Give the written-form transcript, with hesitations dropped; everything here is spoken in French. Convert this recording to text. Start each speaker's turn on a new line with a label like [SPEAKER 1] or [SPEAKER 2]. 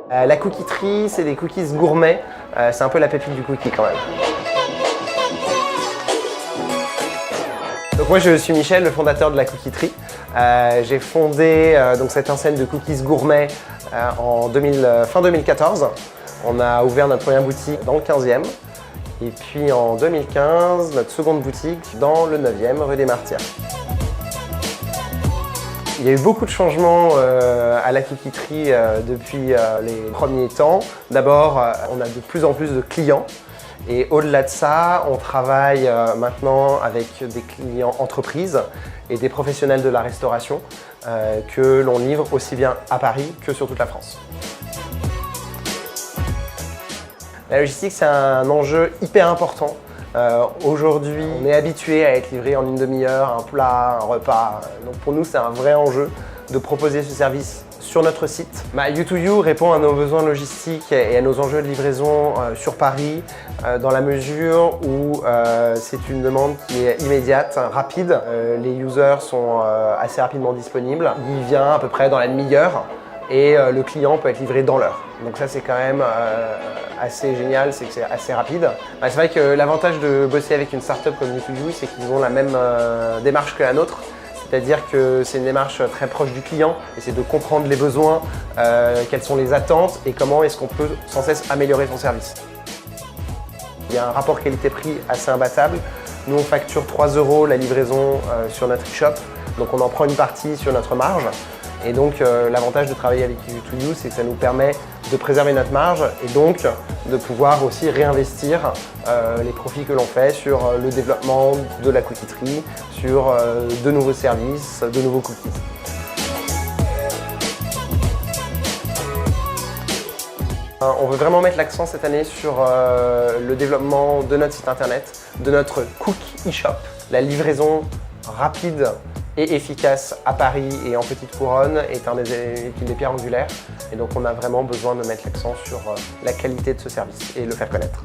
[SPEAKER 1] La cookie-terie, c'est des cookies gourmets. C'est un peu la pépite du cookie quand même. Donc moi je suis Michel, le fondateur de la cookie-terie. J'ai fondé donc cette enseigne de cookies gourmets fin 2014. On a ouvert notre première boutique dans le 15e. Et puis en 2015, notre seconde boutique dans le 9e, rue des Martyrs. Il y a eu beaucoup de changements à la cookie-terie depuis les premiers temps. D'abord, on a de plus en plus de clients. Et au-delà de ça, on travaille maintenant avec des clients entreprises et des professionnels de la restauration que l'on livre aussi bien à Paris que sur toute la France. La logistique, c'est un enjeu hyper important. Aujourd'hui, on est habitué à être livré en une demi-heure, un plat, un repas. Donc pour nous, c'est un vrai enjeu de proposer ce service sur notre site. U2You répond à nos besoins logistiques et à nos enjeux de livraison sur Paris dans la mesure où c'est une demande qui est immédiate, rapide. Les users sont assez rapidement disponibles. Il vient à peu près dans la demi-heure et le client peut être livré dans l'heure. Donc ça, c'est quand même assez génial, c'est que c'est assez rapide. C'est vrai que l'avantage de bosser avec une startup comme U2You, c'est qu'ils ont la même démarche que la nôtre. C'est-à-dire que c'est une démarche très proche du client, et c'est de comprendre les besoins, quelles sont les attentes et comment est-ce qu'on peut sans cesse améliorer son service. Il y a un rapport qualité-prix assez imbattable. Nous, on facture 3 € la livraison sur notre e-shop, donc on en prend une partie sur notre marge. Et donc l'avantage de travailler avec U2You, c'est que ça nous permet de préserver notre marge et donc de pouvoir aussi réinvestir les profits que l'on fait sur le développement de la cookie-terie, sur de nouveaux services, de nouveaux cookies. On veut vraiment mettre l'accent cette année sur le développement de notre site internet, de notre Cook e-shop, la livraison rapide et efficace à Paris et en petite couronne est une des pierres angulaires. Et donc on a vraiment besoin de mettre l'accent sur la qualité de ce service et le faire connaître.